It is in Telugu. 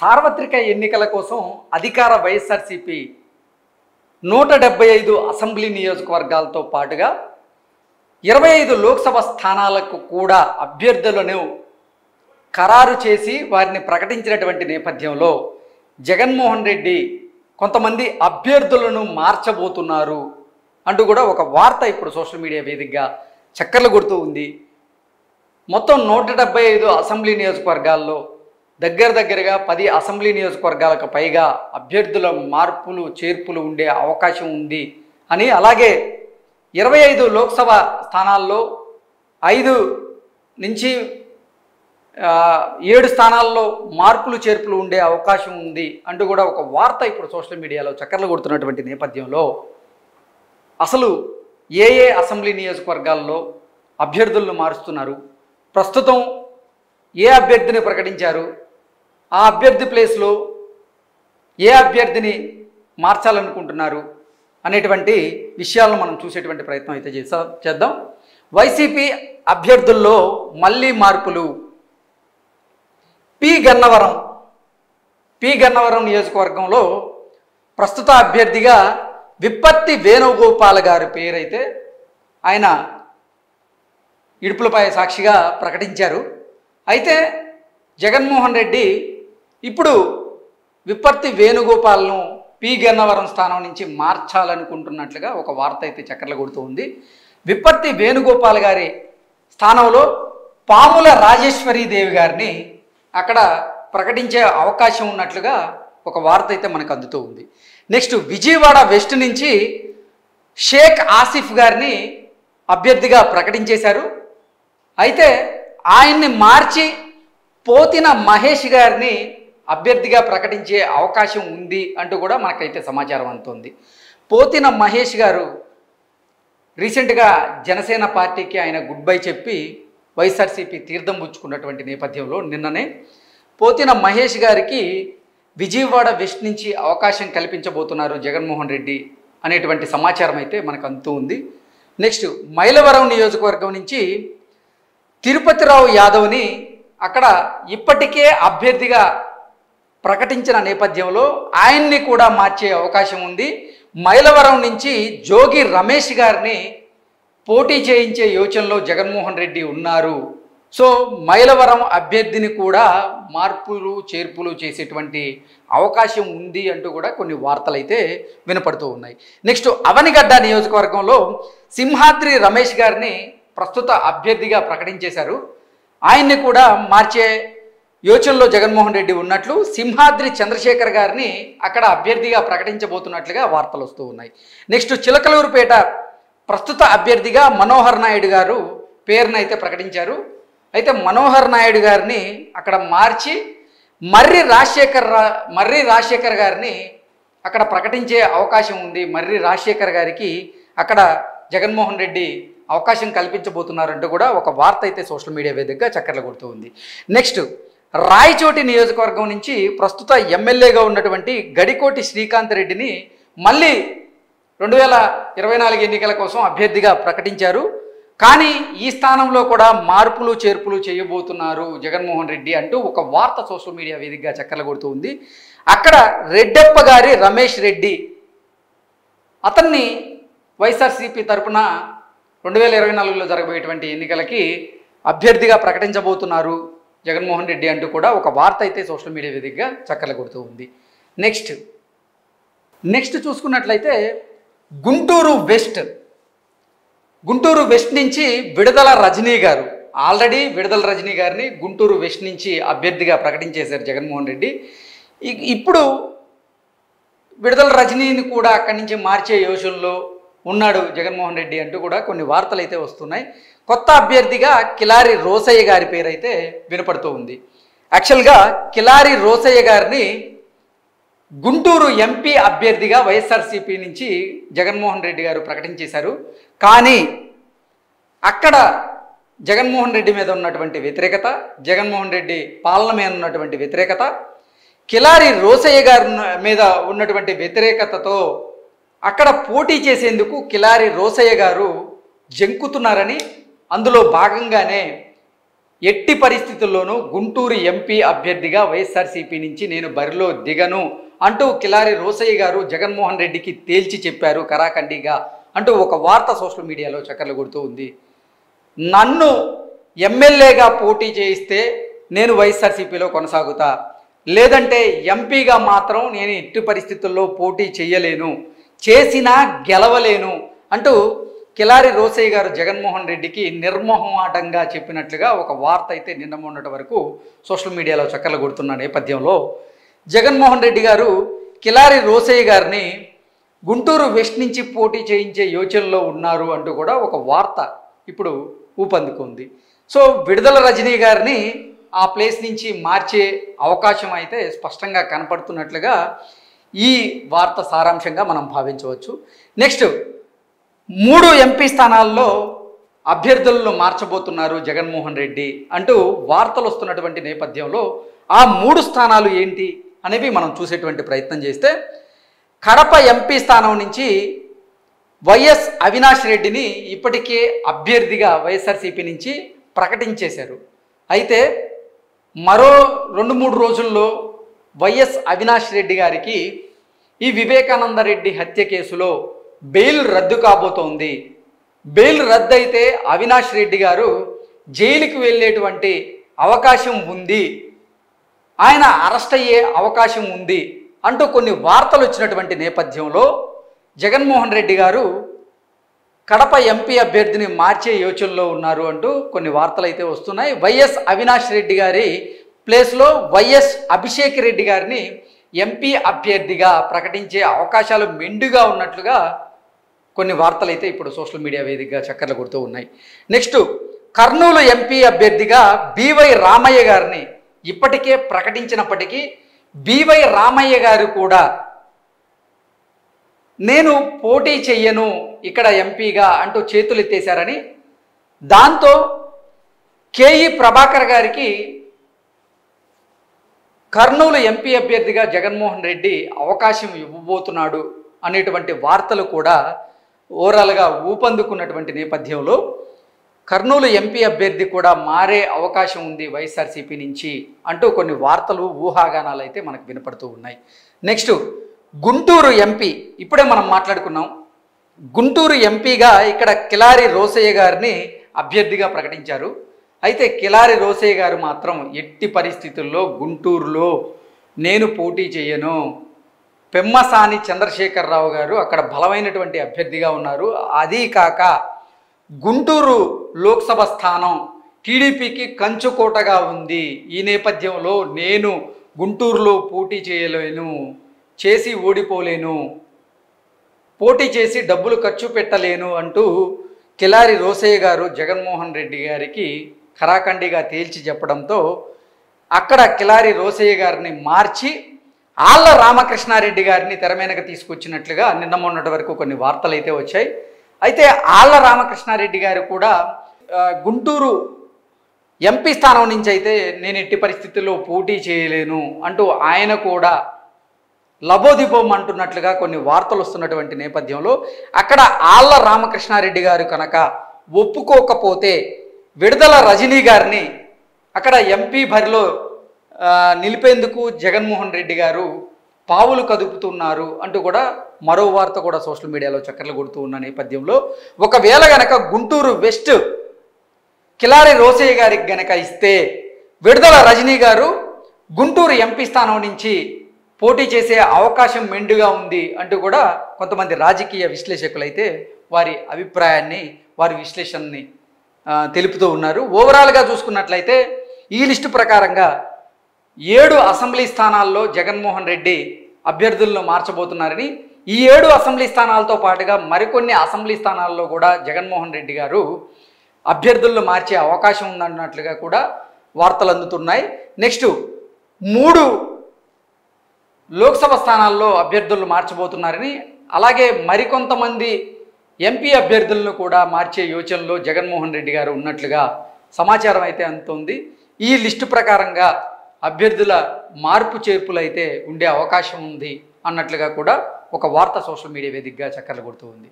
సార్వత్రిక ఎన్నికల కోసం అధికార వైఎస్ఆర్సీపీ 175 అసెంబ్లీ నియోజకవర్గాలతో పాటుగా 25 లోక్సభ స్థానాలకు కూడా అభ్యర్థులను ఖరారు చేసి వారిని ప్రకటించినటువంటి నేపథ్యంలో జగన్మోహన్ రెడ్డి కొంతమంది అభ్యర్థులను మార్చబోతున్నారు అంటూ కూడా ఒక వార్త ఇప్పుడు సోషల్ మీడియా వేదికగా చక్కర్లు కొడుతూ ఉంది. మొత్తం 175 అసెంబ్లీ నియోజకవర్గాల్లో దగ్గరగా 10 అసెంబ్లీ నియోజకవర్గాలకు పైగా అభ్యర్థుల మార్పులు చేర్పులు ఉండే అవకాశం ఉంది అని, అలాగే 25 లోక్సభ స్థానాల్లో 5 నుంచి 7 స్థానాల్లో మార్పులు చేర్పులు ఉండే అవకాశం ఉంది అంటూ కూడా ఒక వార్త ఇప్పుడు సోషల్ మీడియాలో చక్కర్లు కొడుతున్నటువంటి నేపథ్యంలో అసలు ఏ అసెంబ్లీ నియోజకవర్గాల్లో అభ్యర్థులను మారుస్తున్నారు, ప్రస్తుతం ఏ అభ్యర్థిని ప్రకటించారు, ఆ అభ్యర్థి ప్లేస్లో ఏ అభ్యర్థిని మార్చాలనుకుంటున్నారు అనేటువంటి విషయాలను మనం చూసేటువంటి ప్రయత్నం అయితే చేద్దాం. వైసీపీ అభ్యర్థుల్లో మళ్ళీ మార్పులు. పి గన్నవరం నియోజకవర్గంలో ప్రస్తుత అభ్యర్థిగా విప్పత్తి వేణుగోపాల్ గారి పేరైతే ఆయన ఇడుపులపై సాక్షిగా ప్రకటించారు. అయితే జగన్మోహన్ రెడ్డి ఇప్పుడు విప్పత్తి వేణుగోపాల్ను పి గన్నవరం స్థానం నుంచి మార్చాలనుకుంటున్నట్లుగా ఒక వార్త అయితే చక్కర్లు కొడుతూ ఉంది. విప్పత్తి వేణుగోపాల్ గారి స్థానంలో పాముల రాజేశ్వరీదేవి గారిని అక్కడ ప్రకటించే అవకాశం ఉన్నట్లుగా ఒక వార్త అయితే మనకు అందుతూ ఉంది. నెక్స్ట్ విజయవాడ వెస్ట్ నుంచి షేక్ ఆసిఫ్ గారిని అభ్యర్థిగా ప్రకటించేశారు. అయితే ఆయన్ని మార్చి పోతిన మహేష్ గారిని అభ్యర్థిగా ప్రకటించే అవకాశం ఉంది అంటూ కూడా మనకైతే సమాచారం అందుతుంది. పోతిన మహేష్ గారు రీసెంట్గా జనసేన పార్టీకి ఆయన గుడ్ బై చెప్పి వైఎస్ఆర్సీపీ తీర్థం పుచ్చుకున్నటువంటి నేపథ్యంలో నిన్ననే పోతిన మహేష్ గారికి విజయవాడ వెస్ట్ నుంచి అవకాశం కల్పించబోతున్నారు జగన్మోహన్ రెడ్డి అనేటువంటి సమాచారం అయితే మనకు అందుతూ ఉంది. నెక్స్ట్ మైలవరం నియోజకవర్గం నుంచి తిరుపతిరావు యాదవ్ని అక్కడ ఇప్పటికే అభ్యర్థిగా ప్రకటించిన నేపథ్యంలో ఆయన్ని కూడా మార్చే అవకాశం ఉంది. మైలవరం నుంచి జోగి రమేష్ గారిని పోటీ చేయించే యోచనలో జగన్మోహన్ రెడ్డి ఉన్నారు. సో మైలవరం అభ్యర్థిని కూడా మార్పులు చేర్పులు చేసేటువంటి అవకాశం ఉంది అంటూ కూడా కొన్ని వార్తలు అయితే వినపడుతూ ఉన్నాయి. నెక్స్ట్ అవనిగడ్డ నియోజకవర్గంలో సింహాద్రి రమేష్ గారిని ప్రస్తుత అభ్యర్థిగా ప్రకటించేశారు. ఆయన్ని కూడా మార్చే యోచనలో జగన్మోహన్ రెడ్డి ఉన్నట్లు సింహాద్రి చంద్రశేఖర్ గారిని అక్కడ అభ్యర్థిగా ప్రకటించబోతున్నట్లుగా వార్తలు వస్తూ ఉన్నాయి. నెక్స్ట్ చిలకలూరుపేట ప్రస్తుత అభ్యర్థిగా మనోహర్ నాయుడు గారు పేరును అయితే ప్రకటించారు. అయితే మనోహర్ నాయుడు గారిని అక్కడ మార్చి మర్రి రాజశేఖర్ గారిని అక్కడ ప్రకటించే అవకాశం ఉంది. మర్రి రాజశేఖర్ గారికి అక్కడ జగన్మోహన్ రెడ్డి అవకాశం కల్పించబోతున్నారంటూ కూడా ఒక వార్త అయితే సోషల్ మీడియా వేదికగా చక్కర్లు కొడుతూ ఉంది. నెక్స్ట్ రాయచోటి నియోజకవర్గం నుంచి ప్రస్తుత ఎమ్మెల్యేగా ఉన్నటువంటి గడికోటి శ్రీకాంత్ రెడ్డిని మళ్ళీ 2024 ఎన్నికల కోసం అభ్యర్థిగా ప్రకటించారు. కానీ ఈ స్థానంలో కూడా మార్పులు చేర్పులు చేయబోతున్నారు జగన్మోహన్ రెడ్డి అంటూ ఒక వార్త సోషల్ మీడియా వేదికగా చక్కర్లు కొడుతూ ఉంది. అక్కడ రెడ్డప్ప గారి రమేష్ రెడ్డి అతన్ని వైఎస్ఆర్సీపీ తరపున 2024లో జరగబోయేటువంటి ఎన్నికలకి అభ్యర్థిగా ప్రకటించబోతున్నారు జగన్మోహన్ రెడ్డి అంటూ కూడా ఒక వార్త అయితే సోషల్ మీడియా వేదికగా చక్కర్లు కొడుతూ ఉంది. నెక్స్ట్ చూసుకున్నట్లయితే గుంటూరు వెస్ట్ నుంచి విడుదల రజనీ గారు, ఆల్రెడీ విడుదల రజనీ గారిని గుంటూరు వెస్ట్ నుంచి అభ్యర్థిగా ప్రకటించేశారు జగన్మోహన్ రెడ్డి. ఇప్పుడు విడుదల రజనీని కూడా అక్కడి నుంచి మార్చే యోచనలో ఉన్నాడు జగన్మోహన్ రెడ్డి అంటూ కూడా కొన్ని వార్తలు అయితే వస్తున్నాయి. కొత్త అభ్యర్థిగా కిలారి రోసయ్య గారి పేరు అయితే వినపడుతూ ఉంది. యాక్చువల్గా కిలారి రోసయ్య గారిని గుంటూరు ఎంపీ అభ్యర్థిగా వైఎస్ఆర్సీపీ నుంచి జగన్మోహన్ రెడ్డి గారు ప్రకటించేశారు. కానీ అక్కడ జగన్మోహన్ రెడ్డి మీద ఉన్నటువంటి వ్యతిరేకత, జగన్మోహన్ రెడ్డి పాలన మీద ఉన్నటువంటి వ్యతిరేకత, కిలారి రోసయ్య గారి మీద ఉన్నటువంటి వ్యతిరేకతతో అక్కడ పోటీ చేసేందుకు కిలారి రోసయ్య గారు జంకుతున్నారని, అందులో భాగంగానే ఎట్టి పరిస్థితుల్లోనూ గుంటూరు ఎంపీ అభ్యర్థిగా వైఎస్ఆర్సీపీ నుంచి నేను బరిలో దిగను అంటూ కిలారి రోసయ్య గారు జగన్మోహన్ రెడ్డికి తేల్చి చెప్పారు కరాఖండిగా అంటూ ఒక వార్త సోషల్ మీడియాలో చక్కర్లు కొడుతూ ఉంది. నన్ను ఎమ్మెల్యేగా పోటీ చేయిస్తే నేను వైఎస్ఆర్సీపీలో కొనసాగుతా, లేదంటే ఎంపీగా మాత్రం నేను ఎట్టి పరిస్థితుల్లో పోటీ చేయలేను, చేసినా గెలవలేను అంటూ కిలారి రోసయ్య గారు జగన్మోహన్ రెడ్డికి నిర్మోహమాటంగా చెప్పినట్లుగా ఒక వార్త అయితే నిన్న మొన్నటి వరకు సోషల్ మీడియాలో చక్కర్లు కొడుతున్న నేపథ్యంలో జగన్మోహన్ రెడ్డి గారు కిలారి రోసయ్య గారిని గుంటూరు వెస్ట్ నుంచి పోటీ చేయించే యోచనలో ఉన్నారు అంటూ కూడా ఒక వార్త ఇప్పుడు ఊపందుకుంది. సో విడుదల రజనీ గారిని ఆ ప్లేస్ నుంచి మార్చే అవకాశం అయితే స్పష్టంగా కనపడుతున్నట్లుగా ఈ వార్త సారాంశంగా మనం భావించవచ్చు. నెక్స్ట్ 3 ఎంపీ స్థానాల్లో అభ్యర్థులను మార్చబోతున్నారు జగన్మోహన్ రెడ్డి అంటూ వార్తలు వస్తున్నటువంటి నేపథ్యంలో ఆ 3 స్థానాలు ఏంటి అనేవి మనం చూసేటువంటి ప్రయత్నం చేస్తే, కడప ఎంపీ స్థానం నుంచి వైఎస్ అవినాష్ రెడ్డిని ఇప్పటికే అభ్యర్థిగా వైఎస్ఆర్సీపీ నుంచి ప్రకటించేశారు. అయితే మరో 2-3 రోజుల్లో వైఎస్ అవినాష్ రెడ్డి గారికి ఈ వివేకానంద రెడ్డి హత్య కేసులో బెయిల్ రద్దు కాబోతోంది. బెయిల్ రద్దు అయితే అవినాష్ రెడ్డి గారు జైలుకి వెళ్ళేటువంటి అవకాశం ఉంది, ఆయన అరెస్ట్ అయ్యే అవకాశం ఉంది అంటూ కొన్ని వార్తలు వచ్చినటువంటి నేపథ్యంలో జగన్మోహన్ రెడ్డి గారు కడప ఎంపీ అభ్యర్థిని మార్చే యోచనలో ఉన్నారు అంటూ కొన్ని వార్తలు అయితే వస్తున్నాయి. వైఎస్ అవినాష్ రెడ్డి గారి ప్లేస్లో వైఎస్ అభిషేక్ రెడ్డి గారిని ఎంపీ అభ్యర్థిగా ప్రకటించే అవకాశాలు మెండుగా ఉన్నట్లుగా కొన్ని వార్తలు అయితే ఇప్పుడు సోషల్ మీడియా వేదికగా చక్కర్లు కొడుతూ ఉన్నాయి. నెక్స్ట్ కర్నూలు ఎంపీ అభ్యర్థిగా బివై రామయ్య గారిని ఇప్పటికే ప్రకటించినప్పటికీ బివై రామయ్య గారు కూడా నేను పోటీ చెయ్యను ఇక్కడ ఎంపీగా అంటూ చేతులు ఎత్తేశారని, దాంతో కేఈ ప్రభాకర్ గారికి కర్నూలు ఎంపీ అభ్యర్థిగా జగన్మోహన్ రెడ్డి అవకాశం ఇవ్వబోతున్నాడు అనేటువంటి వార్తలు కూడా ఓవరాల్గా ఊపందుకున్నటువంటి నేపథ్యంలో కర్నూలు ఎంపీ అభ్యర్థి కూడా మారే అవకాశం ఉంది వైఎస్ఆర్సీపీ నుంచి అంటూ కొన్ని వార్తలు ఊహాగానాలు అయితే మనకు వినపడుతూ ఉన్నాయి. నెక్స్ట్ గుంటూరు ఎంపీ, ఇప్పుడే మనం మాట్లాడుకున్నాం. గుంటూరు ఎంపీగా ఇక్కడ కిలారి రోసయ్య గారిని అభ్యర్థిగా ప్రకటించారు. అయితే కిలారి రోసయ్య గారు మాత్రం ఎట్టి పరిస్థితుల్లో గుంటూరులో నేను పోటీ చేయను, పెమ్మసాని చంద్రశేఖరరావు గారు అక్కడ బలమైనటువంటి అభ్యర్థిగా ఉన్నారు, అదీ కాక గుంటూరు లోక్సభ స్థానం టీడీపీకి కంచుకోటగా ఉంది, ఈ నేపథ్యంలో నేను గుంటూరులో పోటీ చేయలేను, చేసి ఓడిపోలేను, పోటీ చేసి డబ్బులు ఖర్చు పెట్టలేను అంటూ కిలారి రోసయ్య గారు జగన్మోహన్ రెడ్డి గారికి ఖరాఖండిగా తేల్చి చెప్పడంతో అక్కడ కిలారి రోసయ్య గారిని మార్చి ఆళ్ల రామకృష్ణారెడ్డి గారిని తెరమీనకు తీసుకొచ్చినట్లుగా నిన్న మొన్నటి వరకు కొన్ని వార్తలు అయితే వచ్చాయి. అయితే ఆళ్ల రామకృష్ణారెడ్డి గారు కూడా గుంటూరు ఎంపీ స్థానం నుంచి అయితే నేను ఎట్టి పరిస్థితుల్లో పోటీ చేయలేను అంటూ ఆయన కూడా లబోదిబోం అంటున్నట్లుగా కొన్ని వార్తలు వస్తున్నటువంటి నేపథ్యంలో అక్కడ ఆళ్ల రామకృష్ణారెడ్డి గారు కనుక ఒప్పుకోకపోతే విడుదల రజనీ గారిని అక్కడ ఎంపీ బరిలో నిలిపేందుకు జగన్మోహన్ రెడ్డి గారు పావులు కదుపుతున్నారు అంటూ కూడా మరో వార్త కూడా సోషల్ మీడియాలో చక్కర్లు కొడుతూ ఉన్న నేపథ్యంలో ఒకవేళ గనక గుంటూరు వెస్ట్ కిలారి రోసయ్య గారికి గనక ఇస్తే విడుదల రజనీ గారు గుంటూరు ఎంపీ స్థానం నుంచి పోటీ చేసే అవకాశం మెండుగా ఉంది అంటూ కూడా కొంతమంది రాజకీయ విశ్లేషకులు అయితే వారి అభిప్రాయాన్ని, వారి విశ్లేషణని తెలుపుతూ ఉన్నారు. ఓవరాల్గా చూసుకున్నట్లయితే ఈ లిస్టు ప్రకారంగా 7 అసెంబ్లీ స్థానాల్లో జగన్మోహన్ రెడ్డి అభ్యర్థులను మార్చబోతున్నారని, ఈ 7 అసెంబ్లీ స్థానాలతో పాటుగా మరికొన్ని అసెంబ్లీ స్థానాల్లో కూడా జగన్మోహన్ రెడ్డి గారు అభ్యర్థులను మార్చే అవకాశం ఉందన్నట్లుగా కూడా వార్తలు అందుతున్నాయి. నెక్స్ట్ 3 లోక్సభ స్థానాల్లో అభ్యర్థులను మార్చబోతున్నారని, అలాగే మరికొంతమంది ఎంపీ అభ్యర్థులను కూడా మార్చే యోచనలో జగన్మోహన్ రెడ్డి గారు ఉన్నట్లుగా సమాచారం అయితే అందుతుంది. ఈ లిస్టు ప్రకారంగా అభ్యర్థుల మార్పు చేర్పులు అయితే ఉండే అవకాశం ఉంది అన్నట్లుగా కూడా ఒక వార్త సోషల్ మీడియా వేదికగా చక్కర్లు కొడుతూ ఉంది.